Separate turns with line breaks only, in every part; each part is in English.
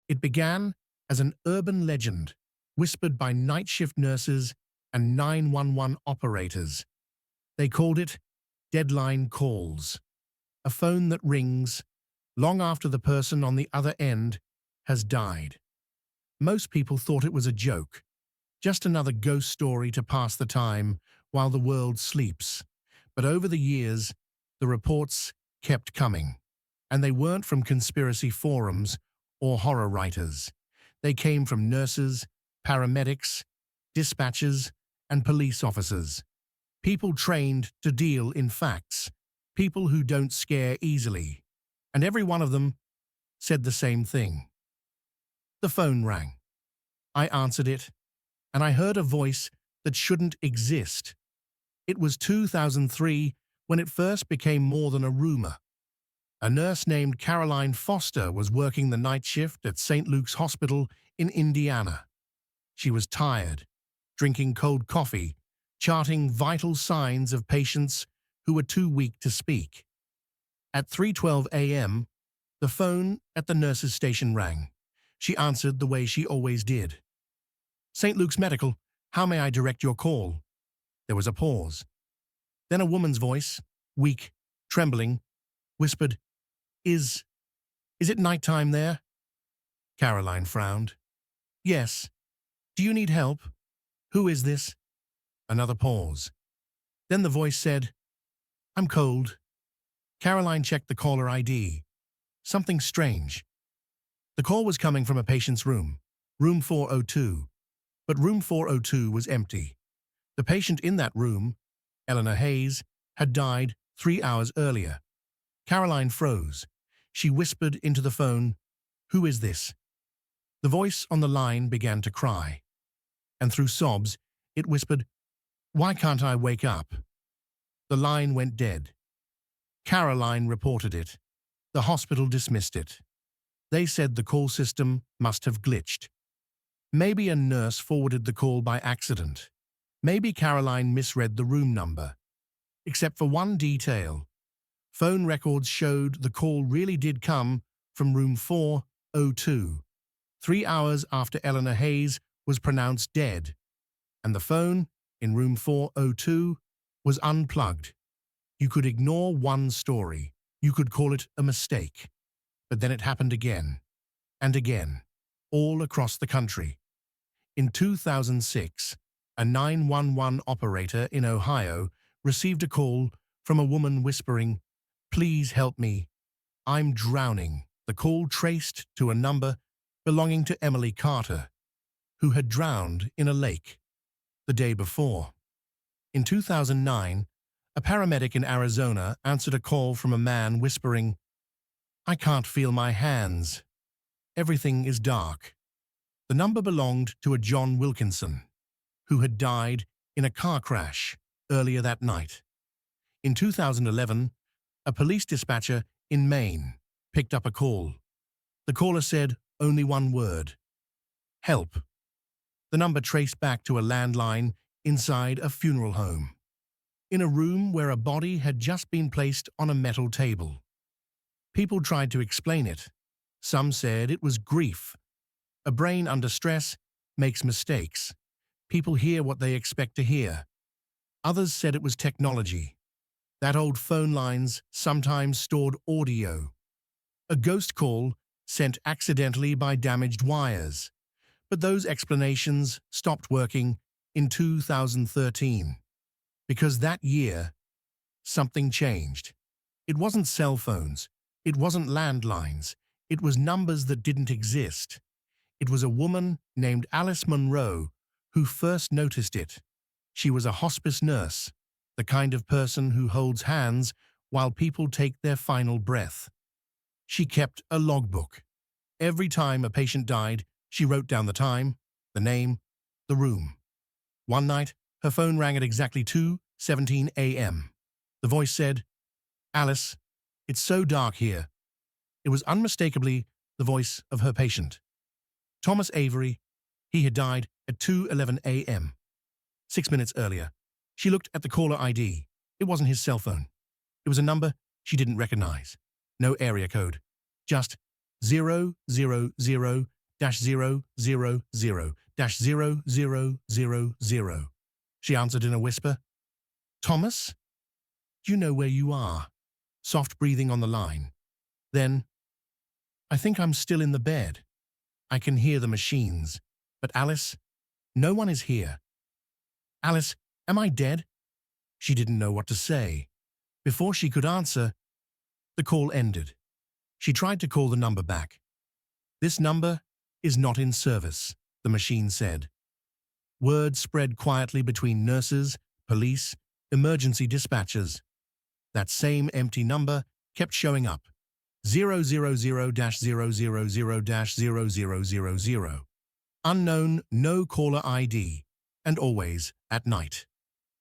It began as an urban legend, whispered by night shift nurses and 911 operators. They called it deadline calls, a phone that rings long after the person on the other end has died. Most people thought it was a joke, just another ghost story to pass the time while the world sleeps. But over the years, the reports kept coming, and they weren't from conspiracy forums or horror writers. They came from nurses, paramedics, dispatchers, and police officers. People trained to deal in facts, people who don't scare easily. And every one of them said the same thing. The phone rang. I answered it, and I heard a voice that shouldn't exist. It was 2003 when it first became more than a rumor. A nurse named Caroline Foster was working the night shift at St. Luke's Hospital in Indiana. She was tired, drinking cold coffee, charting vital signs of patients who were too weak to speak. At 3:12 a.m., the phone at the nurse's station rang. She answered the way she always did. "St. Luke's Medical, how may I direct your call?" There was a pause. Then a woman's voice, weak, trembling, whispered, Is it nighttime there?" Caroline frowned. "Yes. Do you need help? Who is this?" Another pause. Then the voice said, "I'm cold." Caroline checked the caller ID. Something strange. The call was coming from a patient's room, room 402, but room 402 was empty. The patient in that room, Eleanor Hayes, had died 3 hours earlier. Caroline froze. She whispered into the phone, "Who is this?" The voice on the line began to cry, and through sobs, it whispered, "Why can't I wake up?" The line went dead. Caroline reported it. The hospital dismissed it. They said the call system must have glitched. Maybe a nurse forwarded the call by accident. Maybe Caroline misread the room number. Except for one detail. Phone records showed the call really did come from room 402, 3 hours after Eleanor Hayes was pronounced dead, and the phone in room 402 was unplugged. You could ignore one story. You could call it a mistake. But then it happened again, and again, all across the country. In 2006, a 911 operator in Ohio received a call from a woman whispering, "Please help me. I'm drowning." The call traced to a number belonging to Emily Carter, who had drowned in a lake the day before. In 2009, a paramedic in Arizona answered a call from a man whispering, "I can't feel my hands. Everything is dark." The number belonged to a John Wilkinson, who had died in a car crash earlier that night. In 2011, a police dispatcher in Maine picked up a call. The caller said only one word, "Help." The number traced back to a landline inside a funeral home, in a room where a body had just been placed on a metal table. People tried to explain it. Some said it was grief. A brain under stress makes mistakes. People hear what they expect to hear. Others said it was technology. That old phone lines sometimes stored audio. A ghost call sent accidentally by damaged wires. But those explanations stopped working in 2013. Because that year, something changed. It wasn't cell phones. It wasn't landlines. It was numbers that didn't exist. It was a woman named Alice Monroe who first noticed it. She was a hospice nurse, the kind of person who holds hands while people take their final breath. She kept a logbook. Every time a patient died, she wrote down the time, the name, the room. One night, her phone rang at exactly 2:17 a.m. The voice said, "Alice, it's so dark here." It was unmistakably the voice of her patient. Thomas Avery. He had died at 2:11 a.m. 6 minutes earlier. She looked at the caller ID. It wasn't his cell phone. It was a number she didn't recognize. No area code. Just 000 000-0000. She answered in a whisper. Thomas? Do you know where you are? Soft breathing on the line. Then, I think I'm still in the bed. I can hear the machines. But Alice, no one is here. Alice, am I dead? She didn't know what to say. Before she could answer, the call ended. She tried to call the number back. This number is not in service, the machine said. Word spread quietly between nurses, police, emergency dispatchers. That same empty number kept showing up. 000-000-0000. Unknown, no caller ID, and always at night.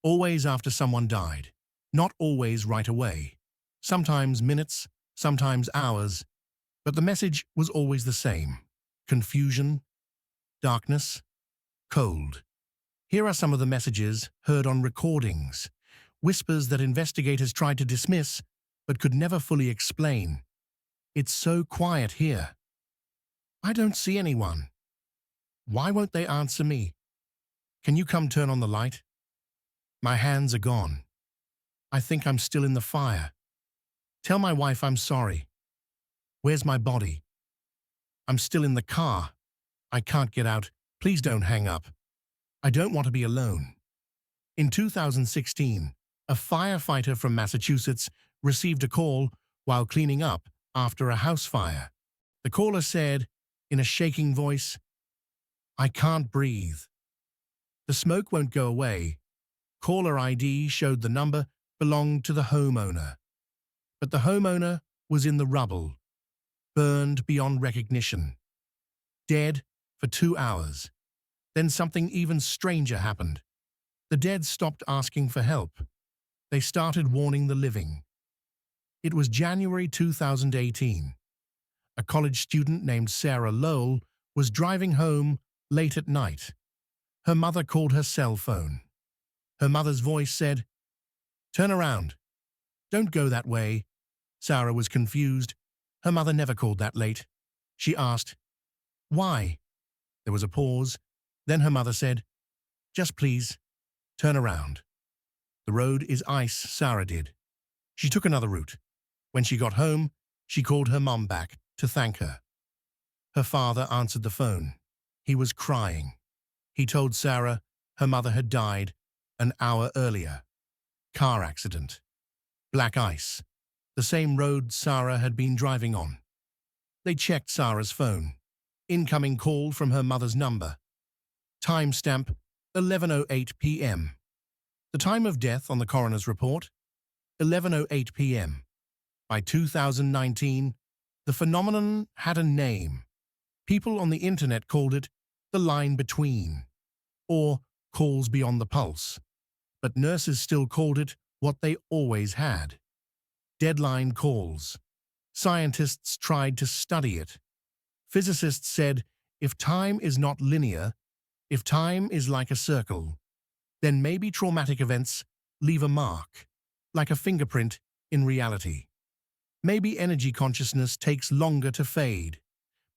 Always after someone died. Not always right away. Sometimes minutes, sometimes hours, but the message was always the same. Confusion, darkness, cold. Here are some of the messages heard on recordings, whispers that investigators tried to dismiss but could never fully explain. It's so quiet here. I don't see anyone. Why won't they answer me? Can you come turn on the light? My hands are gone. I think I'm still in the fire. Tell my wife I'm sorry. Where's my body? I'm still in the car. I can't get out. Please don't hang up. I don't want to be alone. In 2016, a firefighter from Massachusetts received a call while cleaning up after a house fire. The caller said, in a shaking voice, I can't breathe. The smoke won't go away. Caller ID showed the number belonged to the homeowner. But the homeowner was in the rubble, burned beyond recognition, dead for 2 hours. Then something even stranger happened. The dead stopped asking for help. They started warning the living. It was January 2018. A college student named Sarah Lowell was driving home late at night. Her mother called her cell phone. Her mother's voice said, "Turn around. Don't go that way." Sarah was confused. Her mother never called that late. She asked, "Why?" There was a pause. Then her mother said, "Just please, turn around." The road is ice, Sarah did. She took another route. When she got home, she called her mom back to thank her. Her father answered the phone. He was crying. He told Sarah her mother had died an hour earlier. Car accident. Black ice. The same road Sarah had been driving on. They checked Sarah's phone. Incoming call from her mother's number. Timestamp 11:08 p.m. The time of death on the coroner's report, 11:08 p.m. By 2019, the phenomenon had a name. People on the internet called it the line between, or calls beyond the pulse. But nurses still called it what they always had. Deadline calls. Scientists tried to study it. Physicists said, if time is not linear, if time is like a circle, then maybe traumatic events leave a mark, like a fingerprint in reality. Maybe energy consciousness takes longer to fade.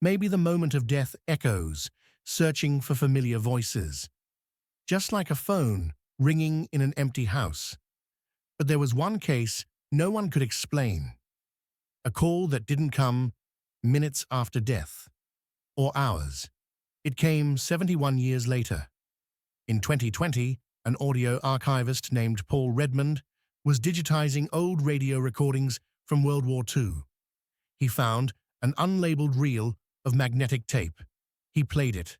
Maybe the moment of death echoes, searching for familiar voices. Just like a phone ringing in an empty house. But there was one case no one could explain. A call that didn't come minutes after death, or hours. It came 71 years later. In 2020, an audio archivist named Paul Redmond was digitizing old radio recordings from World War II. He found an unlabeled reel of magnetic tape. He played it.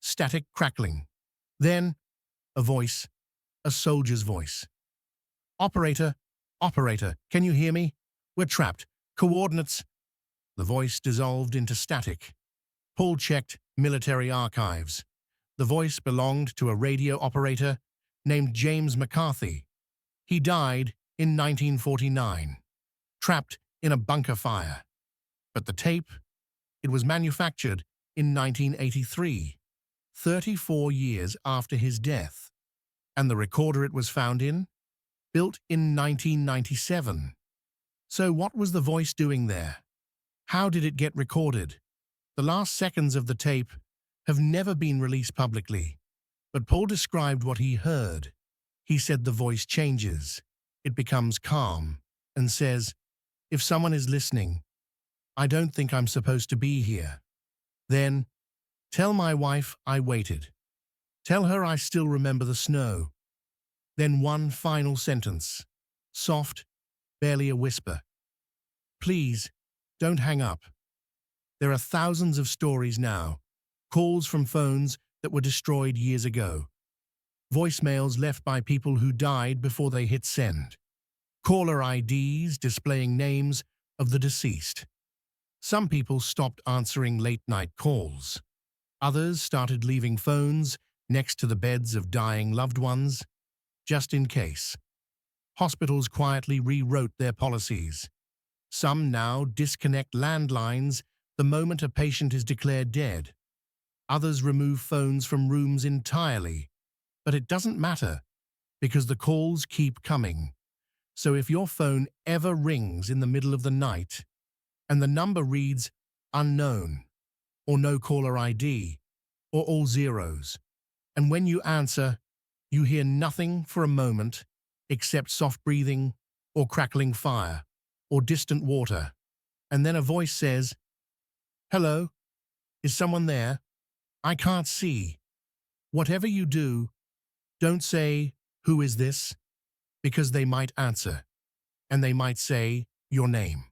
Static crackling. Then, a voice, a soldier's voice. "Operator, operator, can you hear me? We're trapped. Coordinates." The voice dissolved into static. Paul checked military archives. The voice belonged to a radio operator named James McCarthy. He died in 1949, trapped in a bunker fire. But the tape, it was manufactured in 1983, 34 years after his death. And the recorder it was found in? Built in 1997. So what was the voice doing there? How did it get recorded? The last seconds of the tape have never been released publicly, but Paul described what he heard. He said the voice changes. It becomes calm and says, "If someone is listening, I don't think I'm supposed to be here." Then, "Tell my wife I waited. Tell her I still remember the snow." Then one final sentence, soft, barely a whisper. "Please, don't hang up." There are thousands of stories now, calls from phones that were destroyed years ago, voicemails left by people who died before they hit send, caller IDs displaying names of the deceased. Some people stopped answering late-night calls. Others started leaving phones next to the beds of dying loved ones, just in case. Hospitals quietly rewrote their policies. Some now disconnect landlines the moment a patient is declared dead. Others remove phones from rooms entirely. But it doesn't matter, because the calls keep coming. So if your phone ever rings in the middle of the night, and the number reads unknown, or no caller ID, or all zeros, and when you answer, you hear nothing for a moment except soft breathing, or crackling fire, or distant water, and then a voice says, "Hello? Is someone there? I can't see." Whatever you do, don't say, "Who is this?" because they might answer, and they might say your name.